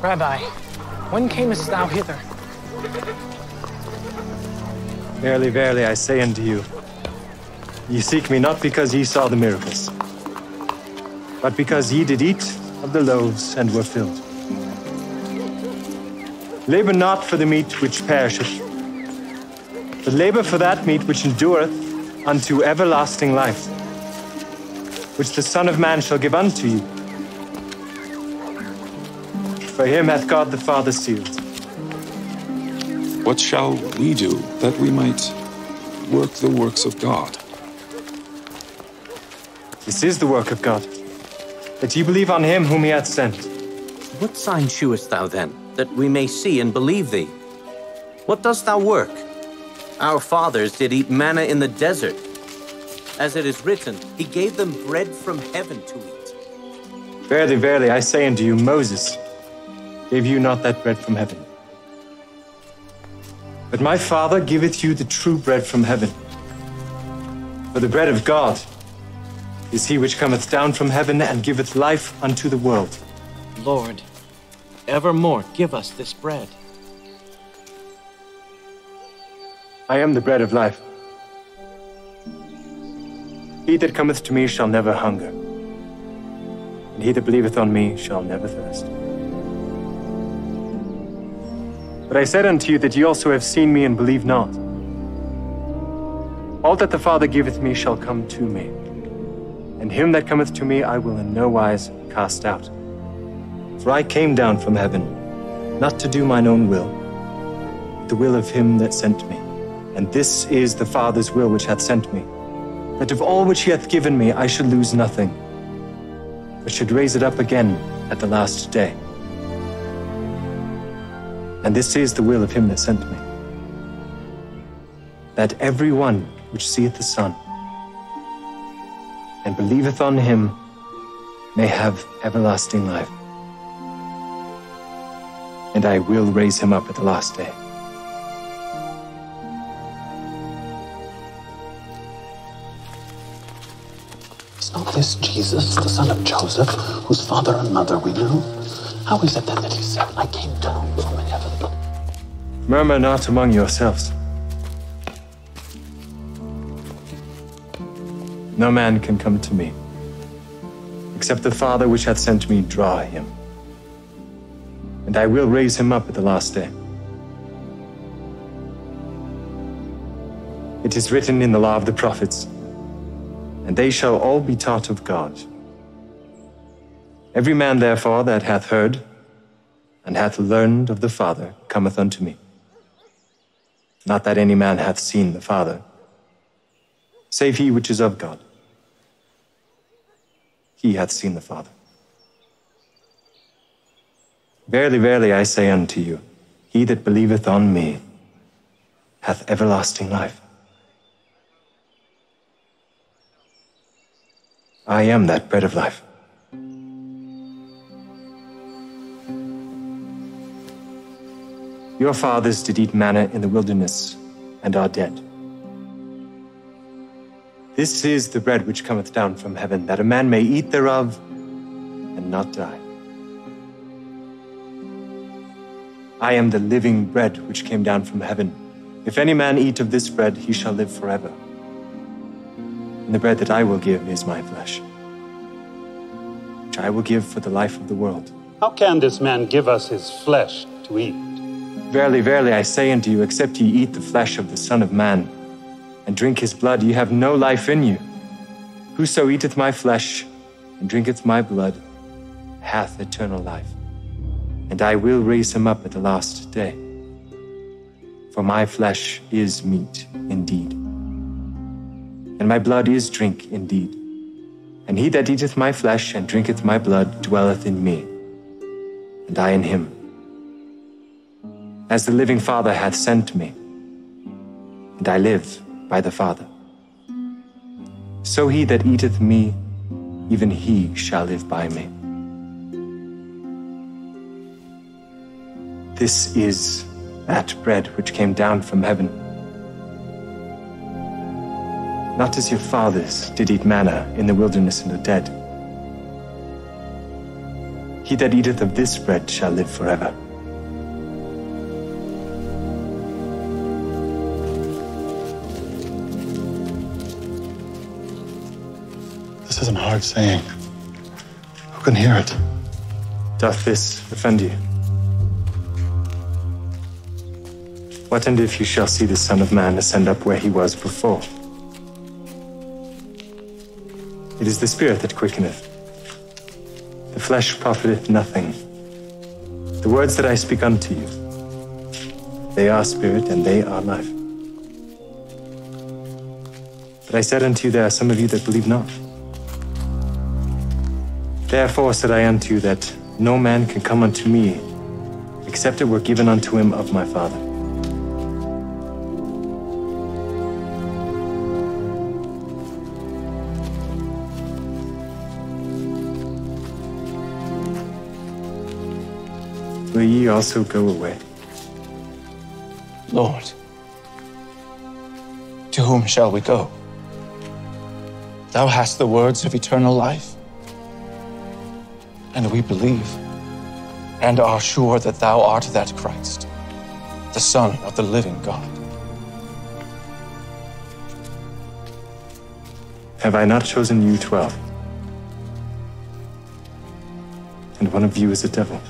Rabbi, when camest thou hither? Verily, verily, I say unto you, ye seek me not because ye saw the miracles, but because ye did eat of the loaves and were filled. Labor not for the meat which perisheth, but labor for that meat which endureth unto everlasting life, which the Son of Man shall give unto you. For him hath God the Father sealed. What shall we do that we might work the works of God? This is the work of God, that ye believe on him whom he hath sent. What sign shewest thou then, that we may see and believe thee? What dost thou work? Our fathers did eat manna in the desert. As it is written, he gave them bread from heaven to eat. Verily, verily, I say unto you, Moses gave you not that bread from heaven. But my Father giveth you the true bread from heaven. For the bread of God is he which cometh down from heaven and giveth life unto the world. Lord, evermore give us this bread. I am the bread of life. He that cometh to me shall never hunger, and he that believeth on me shall never thirst. But I said unto you that ye also have seen me and believe not. All that the Father giveth me shall come to me, and him that cometh to me I will in no wise cast out. For I came down from heaven, not to do mine own will, but the will of him that sent me. And this is the Father's will which hath sent me, that of all which he hath given me I should lose nothing, but should raise it up again at the last day. And this is the will of him that sent me, that every one which seeth the Son and believeth on him may have everlasting life. And I will raise him up at the last day. Is not this Jesus, the son of Joseph, whose father and mother we know? How is it then that he said, I came down from heaven? Murmur not among yourselves. No man can come to me, except the Father which hath sent me draw him. And I will raise him up at the last day. It is written in the law of the prophets, and they shall all be taught of God. Every man, therefore, that hath heard and hath learned of the Father cometh unto me. Not that any man hath seen the Father, save he which is of God. He hath seen the Father. Verily, verily, I say unto you, he that believeth on me hath everlasting life. I am that bread of life. Your fathers did eat manna in the wilderness and are dead. This is the bread which cometh down from heaven, that a man may eat thereof and not die. I am the living bread which came down from heaven. If any man eat of this bread, he shall live forever. And the bread that I will give is my flesh, which I will give for the life of the world. How can this man give us his flesh to eat? Verily, verily, I say unto you, except ye eat the flesh of the Son of Man, and drink his blood, ye have no life in you. Whoso eateth my flesh, and drinketh my blood, hath eternal life. And I will raise him up at the last day. For my flesh is meat indeed, and my blood is drink indeed. And he that eateth my flesh and drinketh my blood dwelleth in me, and I in him. As the living Father hath sent me, and I live by the Father, so he that eateth me, even he shall live by me. This is that bread which came down from heaven. Not as your fathers did eat manna in the wilderness and are dead. He that eateth of this bread shall live forever. This is an hard saying. Who can hear it? Doth this offend you? What and if you shall see the Son of Man ascend up where he was before? It is the Spirit that quickeneth. The flesh profiteth nothing. The words that I speak unto you, they are spirit and they are life. But I said unto you, there are some of you that believe not. Therefore said I unto you that no man can come unto me, except it were given unto him of my Father. Will ye also go away? Lord, to whom shall we go? Thou hast the words of eternal life, and we believe and are sure that thou art that Christ, the Son of the living God. Have I not chosen you 12? And one of you is a devil.